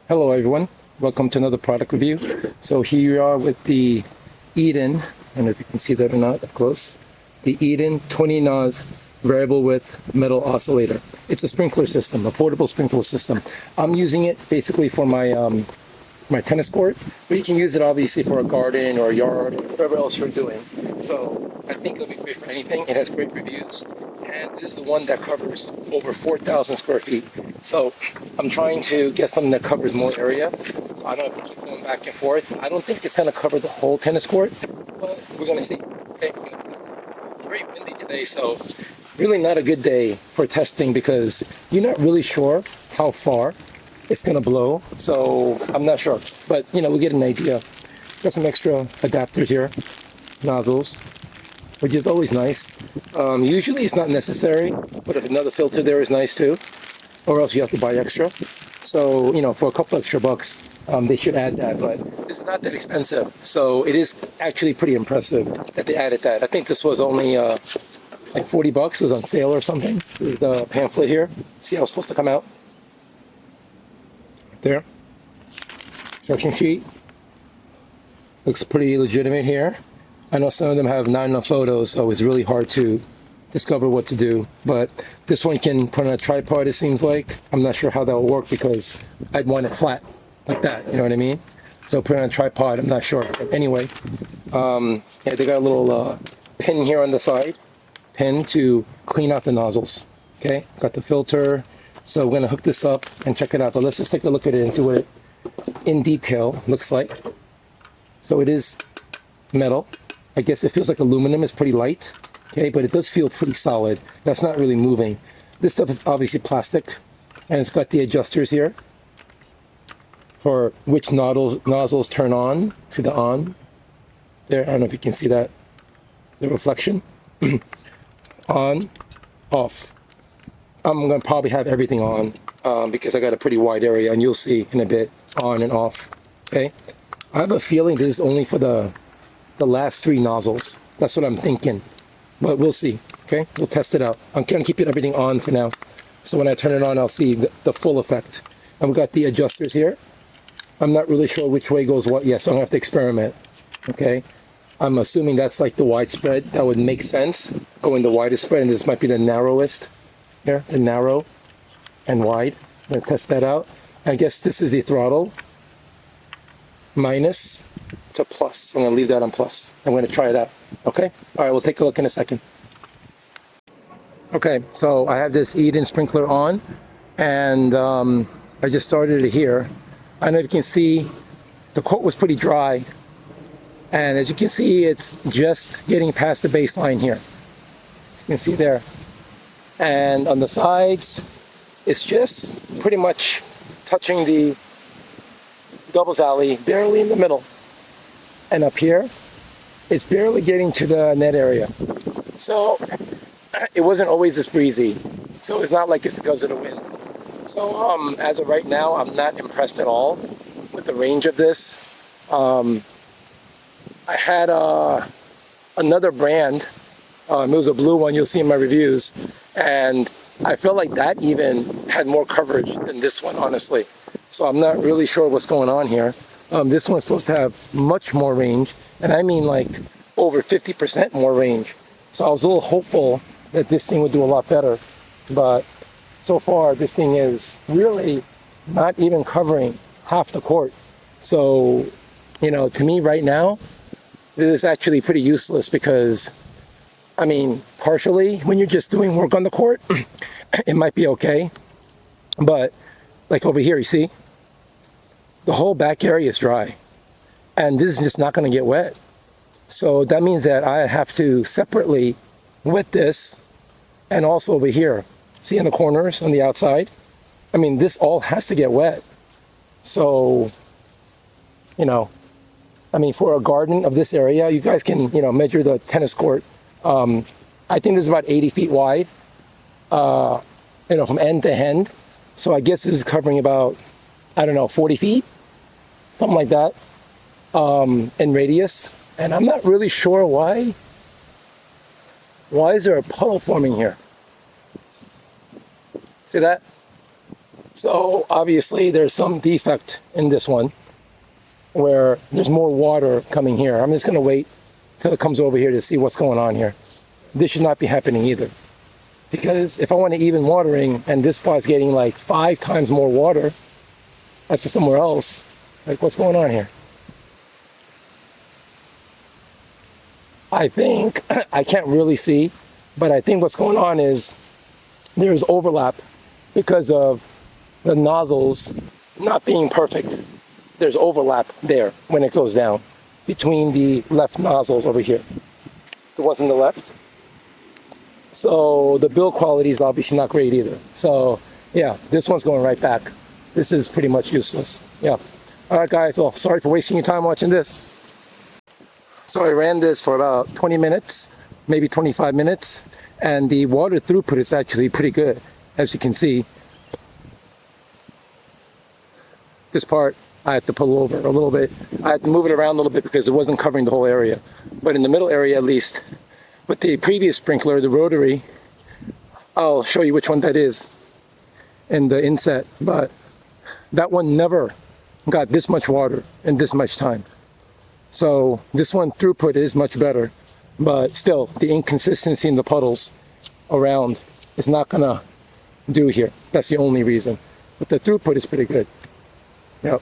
Hello everyone, welcome to another product review. So here we are with the Eden, I don't know if you can see that or not up close, the Eden 20 Nos variable width metal oscillator. It's a sprinkler system, a portable sprinkler system. I'm using it basically for my tennis court, but you can use it obviously for a garden or a yard or whatever else you're doing. So I think it'll be great for anything. It has great reviews, and this is the one that covers over 4,000 square feet. So I'm trying to get something that covers more area. So I don't have to keep going back and forth. I don't think it's going to cover the whole tennis court, but we're going to see. Okay, it's very windy today, so really not a good day for testing because you're not really sure how far it's gonna blow, so I'm not sure, but we get an idea. Got some extra adapters here, nozzles, which is always nice. Usually it's not necessary, but if another filter there is nice too, or else you have to buy extra. So for a couple extra bucks, they should add that, but it's not that expensive. So it is actually pretty impressive that they added that. I think this was only like 40 bucks. It was on sale or something. The pamphlet here. See how it's supposed to come out. There, instruction sheet looks pretty legitimate here. I know some of them have not enough photos, so it's really hard to discover what to do, but this one can put on a tripod, it seems like. I'm not sure how that will work because I'd want it flat like that, you know what I mean? So put it on a tripod, I'm not sure, but anyway, yeah, they got a little pin here on the side, pin to clean out the nozzles. Okay, got the filter. So we're going to hook this up and check it out. But let's just take a look at it and see what it in detail looks like. So it is metal. I guess it feels like aluminum. It's pretty light. Okay, but it does feel pretty solid. That's not really moving. This stuff is obviously plastic. And it's got the adjusters here for which nozzles turn on to the on. There, I don't know if you can see that. The reflection. On, off. I'm going to probably have everything on because I got a pretty wide area, and you'll see in a bit on and off. Okay, I have a feeling this is only for the last 3 nozzles. That's what I'm thinking, but we'll see. Okay, we'll test it out. I'm going to keep everything on for now, so when I turn it on, I'll see the full effect. And we got the adjusters here. I'm not really sure which way goes what yet, so I'm going to have to experiment. Okay, I'm assuming that's like the widespread. That would make sense. Going the widest spread, and this might be the narrowest. Here, the narrow and wide. I'm going to test that out. I guess this is the throttle, minus to plus. I'm going to leave that on plus. I'm going to try it out. Okay? All right, we'll take a look in a second. Okay, so I have this Eden sprinkler on, and I just started it here. I don't know if you can see, the coat was pretty dry, and as you can see, it's just getting past the baseline here. As you can see there. And on the sides, it's just pretty much touching the doubles alley, barely in the middle. And up here, it's barely getting to the net area. So it wasn't always this breezy. So it's not like it's because of the wind. So as of right now, I'm not impressed at all with the range of this. I had another brand. It was a blue one, you'll see in my reviews. And I felt like that even had more coverage than this one, honestly. So I'm not really sure what's going on here. This one's supposed to have much more range, and I mean like over 50% more range. So I was a little hopeful that this thing would do a lot better. But so far, this thing is really not even covering half the court. So, to me right now, this is actually pretty useless because I mean, partially, when you're just doing work on the court, it might be okay. But, like over here, you see? The whole back area is dry. And this is just not going to get wet. So that means that I have to separately wet this, and also over here. See in the corners on the outside? I mean, this all has to get wet. So, I mean, for a garden of this area, you guys can, measure the tennis court. I think this is about 80 feet wide, from end to end. So I guess this is covering about, 40 feet, something like that, in radius. And I'm not really sure why. Why is there a puddle forming here? See that? So obviously there's some defect in this one where there's more water coming here. I'm just going to wait till it comes over here to see what's going on here. This should not be happening either. Because if I want to even watering and this spot's getting like 5 times more water as to somewhere else, like what's going on here? I think, I can't really see, but I think what's going on is there's overlap because of the nozzles not being perfect. There's overlap there when it goes down between the left nozzles over here, the ones on the left. So the build quality is obviously not great either. So yeah, this one's going right back. This is pretty much useless. Yeah. All right, guys. Well, sorry for wasting your time watching this. So I ran this for about 20 minutes, maybe 25 minutes, and the water throughput is actually pretty good, as you can see. This part I had to pull over a little bit. I had to move it around a little bit because it wasn't covering the whole area. But in the middle area, at least, with the previous sprinkler, the rotary, I'll show you which one that is in the inset, but that one never got this much water in this much time. So this one throughput is much better, but still the inconsistency in the puddles around is not gonna do here. That's the only reason. But the throughput is pretty good. Yep.